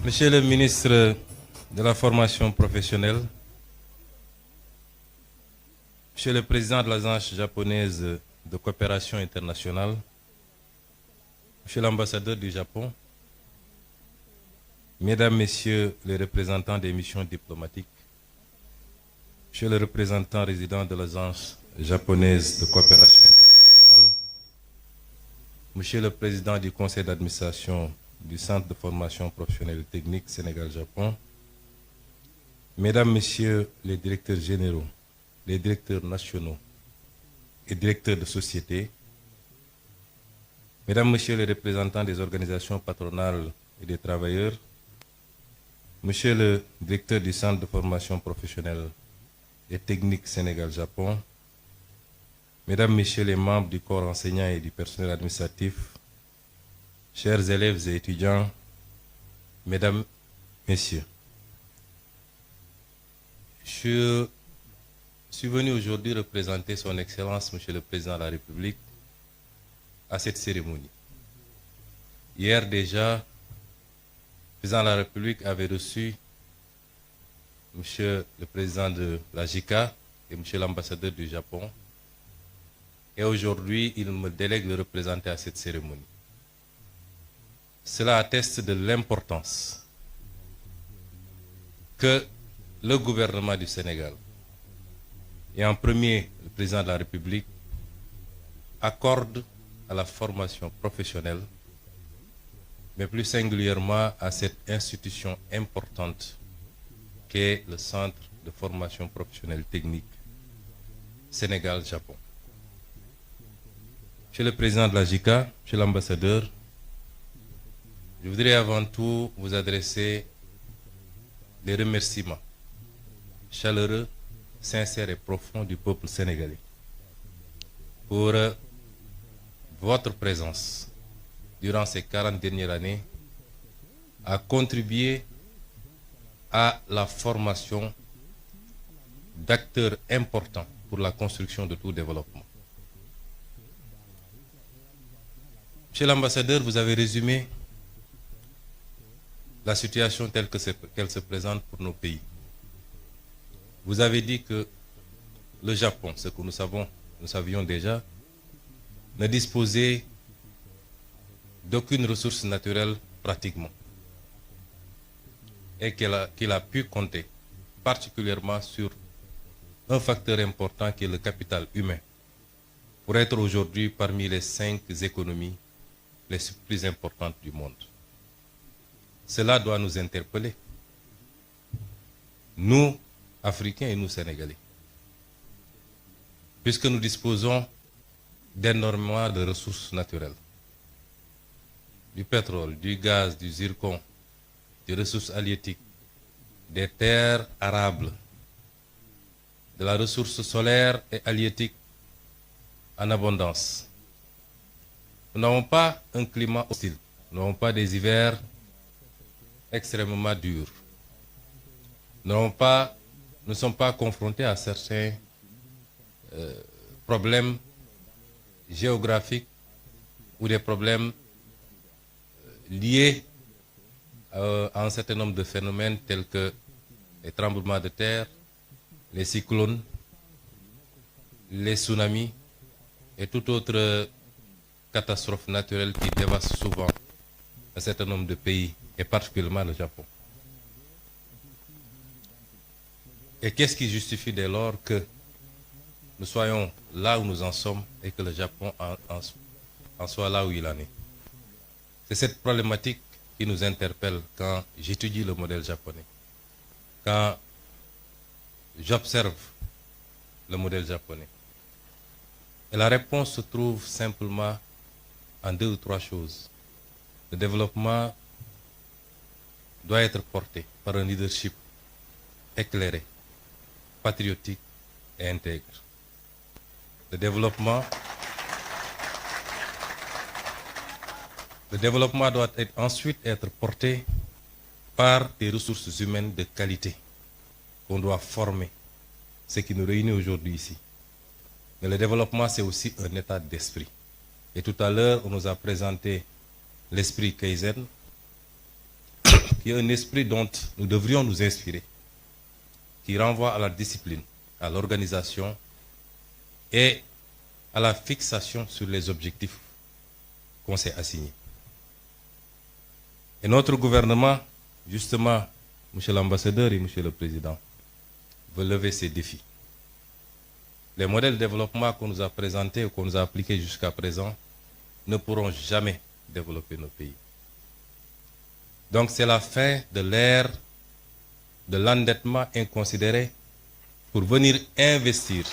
Monsieur le ministre de la formation professionnelle, Monsieur le président de l'Agence japonaise de coopération internationale, Monsieur l'ambassadeur du Japon, Mesdames, Messieurs les représentants des missions diplomatiques, Monsieur le représentant résident de l'Agence japonaise de coopération internationale, Monsieur le président du conseil d'administration du Centre de formation professionnelle et technique Sénégal-Japon, Mesdames, Messieurs les directeurs généraux, les directeurs nationaux et directeurs de société, Mesdames, Messieurs les représentants des organisations patronales et des travailleurs, Monsieur le directeur du Centre de formation professionnelle et technique Sénégal-Japon, Mesdames, Messieurs les membres du corps enseignant et du personnel administratif, chers élèves et étudiants, Mesdames, Messieurs, je suis venu aujourd'hui représenter Son Excellence, Monsieur le Président de la République, à cette cérémonie. Hier déjà, le Président de la République avait reçu Monsieur le Président de la JICA et Monsieur l'ambassadeur du Japon. Et aujourd'hui, il me délègue de le représenter à cette cérémonie. Cela atteste de l'importance que le gouvernement du Sénégal, et en premier le Président de la République, accorde à la formation professionnelle, mais plus singulièrement à cette institution importante qu'est le Centre de formation professionnelle technique Sénégal-Japon. Monsieur le Président de la JICA, Monsieur l'ambassadeur, je voudrais avant tout vous adresser des remerciements chaleureux, sincères et profonds du peuple sénégalais pour votre présence durant ces 40 dernières années à contribuer à la formation d'acteurs importants pour la construction de tout développement. Monsieur l'ambassadeur, vous avez résumé la situation telle qu'elle se présente pour nos pays. Vous avez dit que le Japon, ce que nous savions déjà, ne disposait d'aucune ressource naturelle pratiquement, et qu'il a pu compter particulièrement sur un facteur important qui est le capital humain, pour être aujourd'hui parmi les 5 économies les plus importantes du monde. Cela doit nous interpeller, nous, Africains et nous, Sénégalais, puisque nous disposons d'énormément de ressources naturelles, du pétrole, du gaz, du zircon, des ressources halieutiques, des terres arables, de la ressource solaire et halieutique en abondance. Nous n'avons pas un climat hostile, nous n'avons pas des hivers extrêmement durs. Nous ne sommes pas confrontés à certains problèmes géographiques ou des problèmes liés à un certain nombre de phénomènes tels que les tremblements de terre, les cyclones, les tsunamis et toute autre catastrophe naturelle qui dévaste souvent un certain nombre de pays, et particulièrement le Japon. Et qu'est-ce qui justifie dès lors que nous soyons là où nous en sommes et que le Japon en soit là où il en est? C'est cette problématique qui nous interpelle quand j'étudie le modèle japonais, quand j'observe le modèle japonais. Et la réponse se trouve simplement en 2 ou 3 choses. Le développement doit être porté par un leadership éclairé, patriotique et intègre. Le développement doit ensuite être porté par des ressources humaines de qualité qu'on doit former, ce qui nous réunit aujourd'hui ici. Mais le développement, c'est aussi un état d'esprit. Et tout à l'heure, on nous a présenté l'esprit Kaizen, qui est un esprit dont nous devrions nous inspirer, qui renvoie à la discipline, à l'organisation et à la fixation sur les objectifs qu'on s'est assignés. Et notre gouvernement, justement, Monsieur l'ambassadeur et Monsieur le Président, veut lever ces défis. Les modèles de développement qu'on nous a présentés ou qu'on nous a appliqués jusqu'à présent ne pourront jamais développer nos pays. Donc c'est la fin de l'ère de l'endettement inconsidéré pour venir investir